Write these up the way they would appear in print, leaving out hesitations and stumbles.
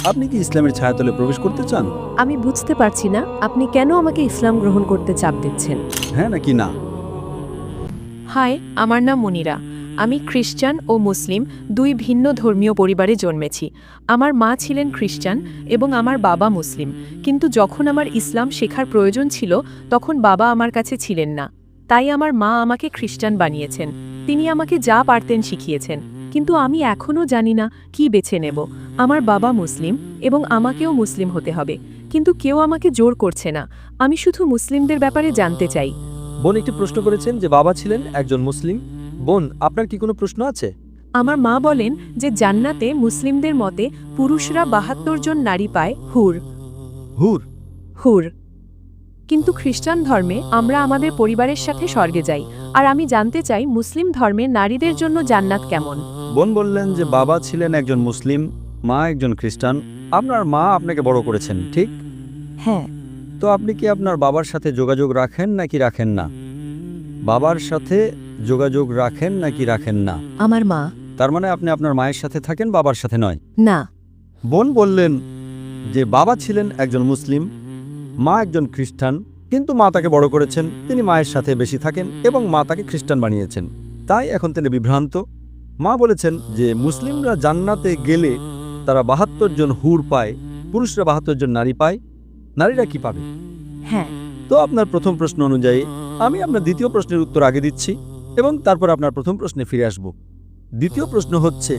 আপনি কি ইসলামের ছায়াতলে প্রবেশ করতে চান? আমি বুঝতে পারছি না আপনি কেন আমাকে ইসলাম গ্রহণ করতে চাপ দিচ্ছেন। হ্যাঁ নাকি না? হাই, আমার নাম মনিরা। আমি খ্রিস্টান ও মুসলিম দুই ভিন্ন ধর্মীয় পরিবারে জন্মেছি। আমার মা ছিলেন খ্রিস্টান এবং আমার বাবা মুসলিম, কিন্তু যখন আমার ইসলাম শেখার প্রয়োজন ছিল তখন বাবা আমার কাছে ছিলেন না। তাই আমার মা আমাকে খ্রিস্টান বানিয়েছেন। তিনি আমাকে যা পারতেন শিখিয়েছেন, কিন্তু আমি এখনও জানি না কি বেছে নেব। আমার বাবা মুসলিম এবং আমাকেও মুসলিম হতে হবে, কিন্তু কেউ আমাকে জোর করছে না। আমি শুধু মুসলিমদের ব্যাপারে জানতে চাই। বোন একটি প্রশ্ন করেছেন যে বাবা ছিলেন একজন মুসলিম। বোন, আপনার কি কোনো প্রশ্ন আছে? আমার মা বলেন যে জান্নাতে মুসলিমদের মতে পুরুষরা ৭২ জন নারী পায়, হুর হুর? হুর কিন্তু খ্রিস্টান ধর্মে আমরা আমাদের পরিবারের সাথে স্বর্গে যাই। আর আমি জানতে চাই মুসলিম ধর্মে নারীদের জন্য জান্নাত কেমন। বোন বললেন যে বাবা ছিলেন একজন মুসলিম, মা একজন খ্রিস্টান। আপনার মা আপনাকে বড় করেছেন, ঠিক? হ্যাঁ। তো আপনি কি আপনার বাবার সাথে যোগাযোগ রাখেন নাকি রাখেন না? বাবার সাথে যোগাযোগ রাখেন নাকি রাখেন না? আমার মা। তার মানে আপনি আপনার মায়ের সাথে থাকেন, বাবার সাথে নয়? না। বোন বললেন যে বাবা ছিলেন একজন মুসলিম, মা একজন খ্রিস্টান, কিন্তু মা তাকে বড় করেছেন, তিনি মায়ের সাথে বেশি থাকেন এবং মা তাকে খ্রিস্টান বানিয়েছেন। তাই এখন তিনি বিভ্রান্ত। মা বলেছেন যে মুসলিমরা জান্নাতে গেলে তারা ৭২ জন হুর পায়, পুরুষরা ৭২ জন নারী পায়। নারীরা কি পাবে? হ্যাঁ। তো আপনার প্রথম প্রশ্ন অনুযায়ী আমি আপনার দ্বিতীয় প্রশ্নের উত্তর আগে দিচ্ছি এবং তারপর আপনার প্রথম প্রশ্নে ফিরে আসব। দ্বিতীয় প্রশ্ন হচ্ছে,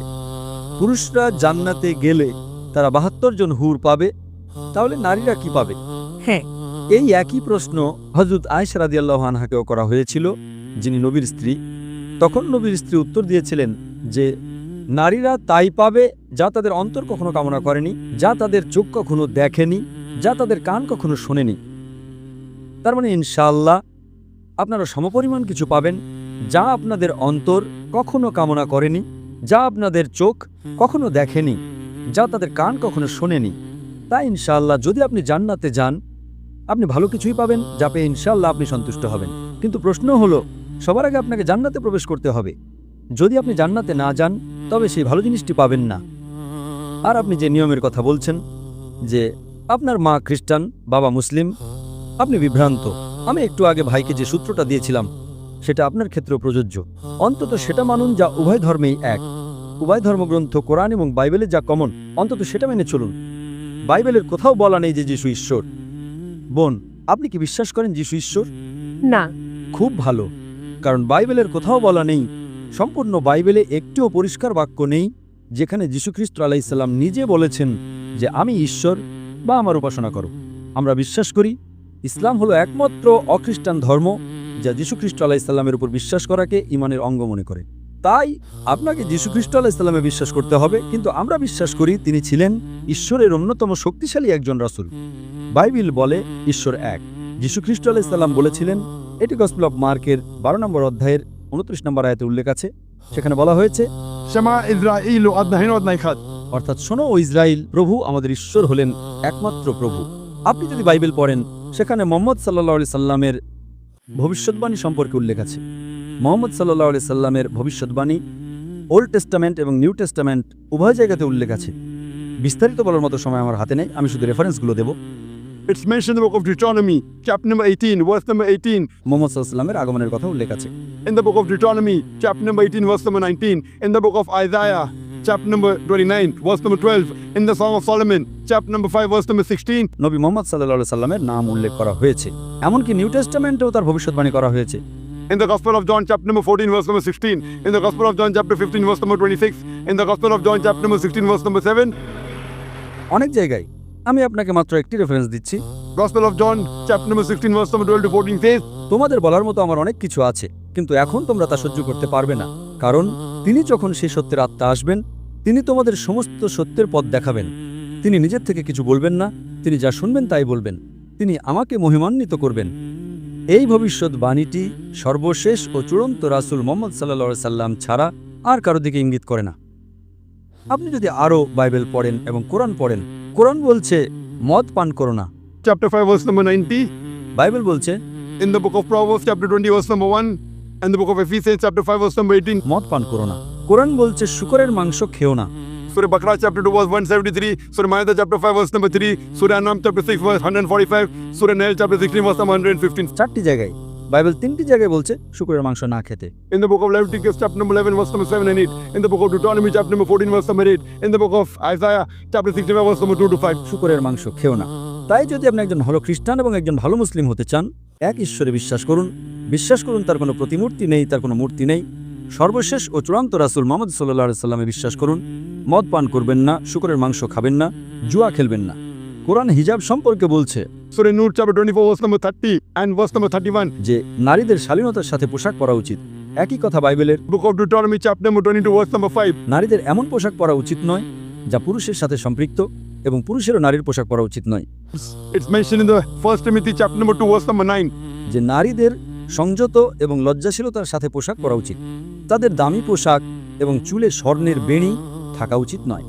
পুরুষরা জান্নাতে গেলে তারা ৭২ জন হুর পাবে, তাহলে নারীরা কি পাবে? হ্যাঁ। এই একই প্রশ্ন হযরত আয়েশা রাদিয়াল্লাহু আনহাকেও করা হয়েছিল, যিনি নবীর স্ত্রী। তখন নবীর স্ত্রী উত্তর দিয়েছিলেন যে নারীরা তাই পাবে যা তাদের অন্তর কখনো কামনা করেনি, যা তাদের চোখ কখনো দেখেনি, যা তাদের কান কখনো শোনেনি। তার মানে ইনশাআল্লাহ আপনারা সমপরিমাণ কিছু পাবেন যা আপনাদের অন্তর কখনো কামনা করেনি, যা আপনাদের চোখ কখনো দেখেনি, যা তাদের কান কখনো শোনেনি। তাই ইনশাআল্লাহ যদি আপনি জান্নাতে যান, আপনি ভালো কিছুই পাবেন, যা পেয়ে ইনশাআল্লাহ আপনি সন্তুষ্ট হবেন। কিন্তু প্রশ্ন হলো, সবার আগে আপনাকে জান্নাতে প্রবেশ করতে হবে। যদি আপনি জান্নাতে না যান, তবে সেই ভালো জিনিসটি পাবেন না। আর আপনি যে নিয়মের কথা বলছেন যে আপনার মা খ্রিস্টান, বাবা মুসলিম, আপনি বিভ্রান্ত। আমি একটু আগে ভাইকে যে সূত্রটা দিয়েছিলাম সেটা আপনার ক্ষেত্রেও প্রযোজ্য। অন্তত সেটা মানুন যা উভয় ধর্মেই এক। উভয় ধর্মগ্রন্থ কোরআন এবং বাইবেলে যা কমন, অন্তত সেটা মেনে চলুন। বাইবেলের কোথাও বলা নেই যে যিশু ঈশ্বর। বোন, আপনি কি বিশ্বাস করেন যিশু ঈশ্বর? না। খুব ভালো, কারণ বাইবেলের কোথাও বলা নেই, সম্পূর্ণ বাইবেলে একটিও পরিষ্কার বাক্য নেই যেখানে যীশুখ্রিস্ট আলাইহিস সালাম নিজে বলেছেন যে আমি ঈশ্বর বা আমার উপাসনা করো। আমরা বিশ্বাস করি ইসলাম হলো একমাত্র অখ্রিস্টান ধর্ম যা যীশুখ্রিস্ট আলাইহিস সালামের উপর বিশ্বাস করাকে ঈমানের অঙ্গ মনে করে। তাই আপনাকে যীশুখ্রিস্ট আলাইহিস সালামে বিশ্বাস করতে হবে, কিন্তু আমরা বিশ্বাস করি তিনি ছিলেন ঈশ্বরের অন্যতম শক্তিশালী একজন রাসূল। বাইবেল বলে ঈশ্বর এক। যীশুখ্রিস্ট আলাইহিস সালাম বলেছিলেন, এটি গসপেল অফ মার্কের ১২ নম্বর অধ্যায়ের ২৯ নম্বর আয়াতে উল্লেখ আছে। সেখানে বলা হয়েছে, שמע ইসরাঈল আদনাহিন আদনাই খাদ, অর্থাৎ শোনো ও ইসরাইল, প্রভু আমাদের ঈশ্বর হলেন একমাত্র প্রভু। আপনি যদি বাইবেল পড়েন, সেখানে মুহাম্মদ সাল্লাল্লাহু আলাইহি সাল্লামের ভবিষ্যৎবাণী সম্পর্কে উল্লেখ আছে। মুহাম্মদ সাল্লাল্লাহু আলাইহি সাল্লামের ভবিষ্যৎবাণী ওল্ড টেস্টামেন্ট এবং নিউ টেস্টামেন্ট উভয় জায়গাতে উল্লেখ আছে। বিস্তারিত বলার মতো সময় আমার হাতে নেই, আমি শুধু রেফারেন্সগুলো দেব। It's mentioned in the book of Deuteronomy, chapter number 18, verse number 18. Muhammad সাল্লাল্লাহু আলাইহি সাল্লামের আগমনের কথা উল্লেখ আছে। In the book of Deuteronomy, chapter number 18, verse number 19. In the book of Isaiah, chapter number 29, verse number 12. In the Song of Solomon, chapter number 5, verse number 16. নবী মুহাম্মদ সাল্লাল্লাহু আলাইহি সাল্লামের নাম উল্লেখ করা হয়েছে। এমনকি নিউ টেস্টামেন্টেও তার ভবিষ্যৎবাণী করা হয়েছে। In the Gospel of John, chapter number 14, verse number 16. In the Gospel of John, chapter 15, verse number 26. In the Gospel of John, chapter number 16, verse number 7. অনেক জায়গায় আমি আপনাকে মাত্র একটি রেফারেন্স দিচ্ছি। Gospel of John, chapter number 16, verse number 12 to 14 says, তোমাদের বলার মতো আমার অনেক কিছু আছে, কিন্তু এখন তোমরা তা সহ্য করতে পারবে না, কারণ তিনি যখন সেই সত্যের আত্মা আসবেন, তিনি তোমাদের সমস্ত সত্যের পথ দেখাবেন। তিনি নিজের থেকে কিছু বলবেন না, তিনি যা শুনবেন তাই বলবেন। তিনি আমাকে মহিমান্বিত করবেন। এই ভবিষ্যৎবাণীটি সর্বশেষ ও চূড়ান্ত রাসূল মুহাম্মদ সাল্লাল্লাহু আলাইহি সাল্লাম ছাড়া আর কারো দিকে ইঙ্গিত করে না। আপনি যদি আরও বাইবেল পড়েন এবং কোরআন পড়েন, কোরআন বলছে মদ পান করো না। chapter 5, verse number 90. বাইবেল বলছে In the book of Proverbs, chapter 20, verse number 1. And the book of Ephesians, chapter 5, verse number 18. মদ পান করো না। কোরআন বলছে শূকরের মাংস খেও না। Surah Baqarah chapter 2 verse 173, Surah Ma'idah chapter 5 verse number 3, Surah An'am chapter 6 verse 145, Surah Nahl chapter 16 verse number 115. 4টি জায়গায় বাইবেল 3টি জায়গায় বলছে শুকরের মাংস না খেতে। In the book of Leviticus chapter number 11 verse number 7 and 8, in the book of Deuteronomy chapter number 14 verse number 8, in the book of Isaiah chapter 65 verse number 2 to 5. শুকরের মাংস খেও না। তাই যদি আপনি একজন ভালো খ্রিস্টান এবং একজন ভালো মুসলিম হতে চান, এক ঈশ্বরে বিশ্বাস করুন তার কোনো প্রতিমূর্তি নেই, তার কোনো মূর্তি নেই, সর্বশেষ ও চূড়ান্ত রাসূল মুহাম্মদ সাল্লাল্লাহু আলাইহি সাল্লামে বিশ্বাস করুন, মদ পান করবেন না, শুকরের মাংস খাবেন না, জুয়া খেলবেন না। কোরআন হিজাব সম্পর্কে বলছে Surah Nur chapter 24 verse number 30 and verse number 31. যে নারীদের শালীনতার সাথে পোশাক পরা উচিত। একই কথা বাইবেলের Book of Deuteronomy chapter number 22 verse number 5. নারীদের এমন পোশাক পরা উচিত নয় যা পুরুষের সাথে সম্পৃক্ত, এবং পুরুষেরও নারীর পোশাক পরা উচিত নয়। It's mentioned in the 1 Timothy chapter number 2 verse number 9. যে নারীদের সংযত এবং লজ্জাশীলতার সাথে পোশাক পরা উচিত, তাদের দামি পোশাক এবং চুলে স্বর্ণের বেণী থাকা উচিত নয়।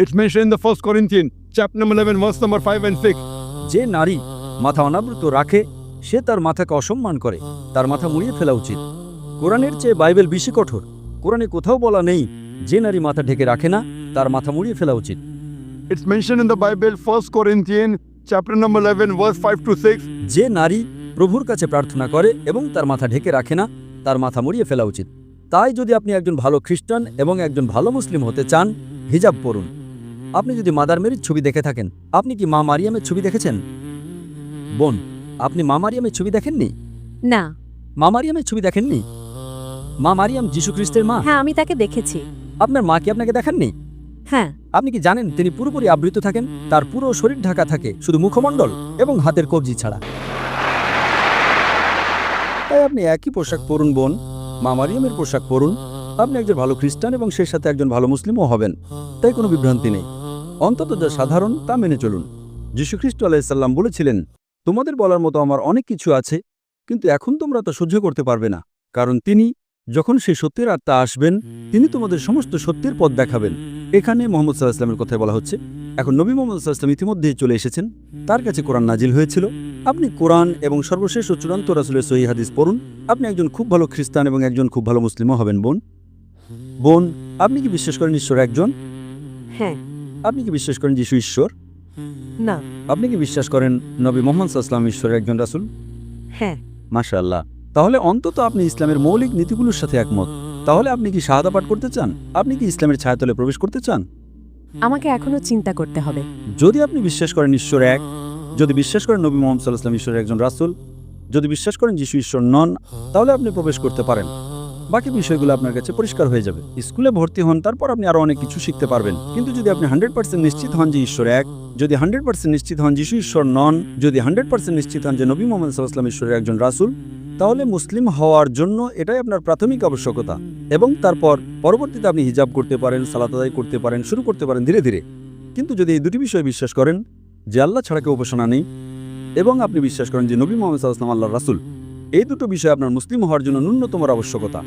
It's mentioned in the 1 Corinthians chapter number 11 verse number 5 and 6. যে নারী মাথা অনাবৃত রাখে সে তার মাথাকে অসম্মান করে, তার মাথা মুড়িয়ে ফেলা উচিত। কোরআনের চেয়ে বাইবেল বেশি কঠোর। কোরআনে কোথাও বলা নেই যে নারী মাথা ঢেকে রাখে না তার মাথা মুড়িয়ে ফেলা উচিত। It's mentioned in the Bible 1 Corinthians chapter number 11 verse 5 to 6. যে নারী প্রভুর কাছে প্রার্থনা করে এবং তার মাথা ঢেকে রাখে না তার মাথা মুড়িয়ে ফেলা উচিত। তাই যদি আপনি একজন ভালো খ্রিস্টান এবং একজন ভালো মুসলিম হতে চান, হিজাব পরুন। আপনি যদি মাদার মেরির ছবি দেখে থাকেন, আপনি কি মা মারিয়ামের ছবি দেখেছেন? বোন, আপনি মা মারিয়ামের ছবি দেখেননি? না। মা মারিয়ামের ছবি দেখেননি? মা মারিয়াম যীশু খ্রিস্টের মা। হ্যাঁ, আমি তাকে দেখেছি। আপনার মা কি আপনাকে দেখাননি? হ্যাঁ। আপনি কি জানেন তিনি পুরোপুরি আবৃত থাকেন? তার পুরো শরীর ঢাকা থাকে শুধু মুখমণ্ডল এবং হাতের কবজি ছাড়া। তাই আপনি একই পোশাক পরুন বোন, মা মারিয়ামের পোশাক পরুন। আপনি একজন ভালো খ্রিস্টান এবং সেই সাথে একজন ভালো মুসলিমও হবেন। তাই কোনো বিভ্রান্তি নেই। অন্তত যা সাধারণ তা মেনে চলুন। যীশু খ্রিস্ট আলাইহিস সালাম বলেছিলেন, তোমাদের বলার মতো আমার অনেক কিছু আছে, কিন্তু এখন তোমরা তা সহ্য করতে পারবে না, কারণ তিনি যখন সেই সত্যের আত্মা আসবেন তিনি তোমাদের সমস্ত সত্যের পথ দেখাবেন। এখানে মুহাম্মদ সাল্লাল্লাহু আলাইহি ওয়াসাল্লামের কথাই বলা হচ্ছে। এখন নবী মুহাম্মদ সাল্লাল্লাহু আলাইহি ওয়াসাল্লাম ইতিমধ্যেই চলে এসেছেন, তার কাছে কোরআন নাজিল হয়েছিল। আপনি কোরআন এবং সর্বশেষ ও চূড়ান্ত রাসূলের সহিহ হাদিস পড়ুন। আপনি একজন খুব ভালো খ্রিস্টান এবং একজন খুব ভালো মুসলিমও হবেন বোন, আপনি কি বিশ্বাস করেন ঈশ্বর একজন? হ্যাঁ। আপনি কি বিশ্বাস করেন যিশু ঈশ্বর? না। আপনি কি বিশ্বাস করেন নবী মুহাম্মদ সাল্লাল্লাহু আলাইহি ওয়াসাল্লাম ঈশ্বরের একজন রাসূল? হ্যাঁ। মাশাআল্লাহ। তাহলে অন্তত আপনি ইসলামের মৌলিক নীতিগুলোর সাথে একমত। তাহলে আপনি কি শাহাদা পাঠ করতে চান? আপনি কি ইসলামের ছায়াতলে প্রবেশ করতে চান? আমাকে এখনো চিন্তা করতে হবে। যদি আপনি বিশ্বাস করেন ঈশ্বর এক, যদি বিশ্বাস করেন নবী মুহাম্মদ সাল্লাল্লাহু আলাইহি ওয়াসাল্লাম ঈশ্বরের একজন রাসূল, যদি বিশ্বাস করেন যিশু ঈশ্বর নন, তাহলে আপনি প্রবেশ করতে পারেন। বাকি বিষয়গুলো আপনার কাছে পরিষ্কার হয়ে যাবে। স্কুলে ভর্তি হন, তারপর আপনি আরো অনেক কিছু শিখতে পারবেন। কিন্তু যদি আপনি 100% নিশ্চিত হন যে ঈশ্বর এক, যদি 100% নিশ্চিত হন যিশু ঈশ্বর নন, যদি 100% নিশ্চিত হন যে নবী মুহাম্মদ সাল্লাল্লাহু আলাইহি ওয়াসাল্লাম ঈশ্বরের একজন রাসূল, তাহলে মুসলিম হওয়ার জন্য এটাই আপনার প্রাথমিক আবশ্যকতা। এবং তারপর পরবর্তীতে আপনি হিজাব করতে পারেন, সালাত আদায় করতে পারেন, শুরু করতে পারেন ধীরে ধীরে। কিন্তু যদি এই দুটি বিষয়ে বিশ্বাস করেন যে আল্লাহ ছাড়া কেউ উপাসনা নেই, এবং আপনি বিশ্বাস করেন যে নবী মুহাম্মদ সাল্লাল্লাহু আলাইহি ওয়াসাল্লাম আল্লাহর রাসূল, এই দুটো বিষয় আপনার মুসলিম হওয়ার জন্য ন্যূনতম আবশ্যকতা,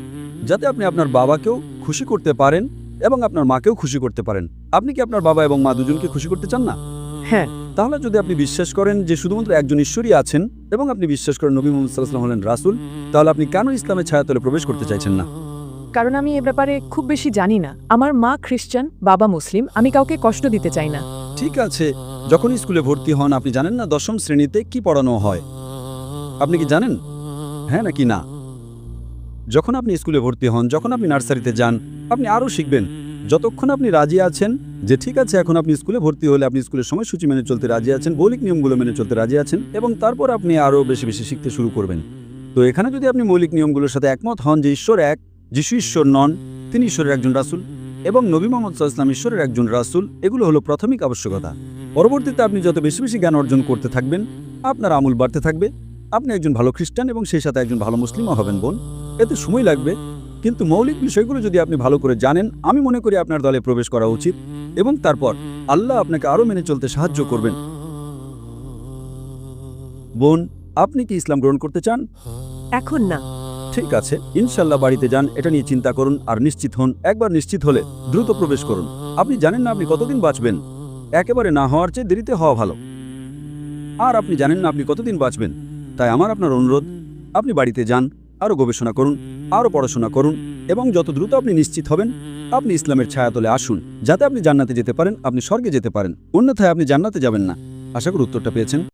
যাতে আপনি আপনার বাবাকেও খুশি করতে পারেন এবং আপনার মাকেও খুশি করতে পারেন। আপনি কি আপনার বাবা এবং মা দুজনকে খুশি করতে চান না? হ্যাঁ। তাহলে যদি আপনি বিশ্বাস করেন যে শুধুমাত্র একজন ঈশ্বরই আছেন এবং আপনি বিশ্বাস করেন নবী মুহাম্মদ সাল্লাল্লাহু আলাইহি ওয়াসাল্লাম হলেন রাসূল, তাহলে আপনি কেন ইসলামের ছায়াতলে প্রবেশ করতে চাইছেন না? কারণ আমি এ ব্যাপারে খুব বেশি জানি না। আমার মা খ্রিস্টান, বাবা মুসলিম, আমি কাউকে কষ্ট দিতে চাই না। ঠিক আছে, যখন স্কুলে ভর্তি হন আপনি জানেন না দশম শ্রেণীতে কি পড়ানো হয়? আপনি কি জানেন? হ্যাঁ নাকি না? যখন আপনি স্কুলে ভর্তি হন, যখন আপনি নার্সারিতে যান, আপনি আরও শিখবেন। যতক্ষণ আপনি রাজি আছেন যে ঠিক আছে এখন আপনি স্কুলে ভর্তি হলে আপনি স্কুলের সময়সূচি মেনে চলতে রাজি আছেন, মৌলিক নিয়মগুলো মেনে চলতে রাজি আছেন, এবং তারপর আপনি আরও বেশি বেশি শিখতে শুরু করবেন। তো এখানে যদি আপনি মৌলিক নিয়মগুলোর সাথে একমত হন যে ঈশ্বর এক, যিশু ঈশ্বর নন, তিনি ঈশ্বরের একজন রাসূল, এবং নবী মুহাম্মদ সাল্লাল্লাহু আলাইহি ওয়াসাল্লাম ঈশ্বরের একজন রাসূল, এগুলো হলো প্রাথমিক আবশ্যকতা। পরবর্তীতে আপনি যত বেশি বেশি জ্ঞান অর্জন করতে থাকবেন, আপনার আমল বাড়তে থাকবে। আপনি একজন ভালো খ্রিস্টান এবং সেই সাথে একজন ভালো মুসলিমও হবেন বোন। এতে সময় লাগবে, কিন্তু মৌলিক বিষয়গুলো যদি আপনি ভালো করে জানেন, আমি মনে করি আপনার দলে প্রবেশ করা উচিত, এবং তারপর আল্লাহ আপনাকে আরও মেনে চলতে সাহায্য করবেন। বোন, আপনি কি ইসলাম গ্রহণ করতে চান? এখন না। ঠিক আছে, ইনশাল্লাহ বাড়িতে যান, এটা নিয়ে চিন্তা করুন আর নিশ্চিত হন। একবার নিশ্চিত হলে দ্রুত প্রবেশ করুন। আপনি জানেন না আপনি কতদিন বাঁচবেন। একেবারে না হওয়ার চেয়ে দেরিতে হওয়া ভালো। আর আপনি জানেন না আপনি কতদিন বাঁচবেন। তাই আমার আপনার অনুরোধ, আপনি বাড়িতে যান, আরও গবেষণা করুন, আরও পড়াশোনা করুন এবং যত দ্রুত আপনি নিশ্চিত হবেন আপনি ইসলামের ছায়াতলে আসুন, যাতে আপনি জান্নাতে যেতে পারেন, আপনি স্বর্গে যেতে পারেন। অন্যথায় আপনি জান্নাতে যাবেন না। আশা করি উত্তরটা পেয়েছেন।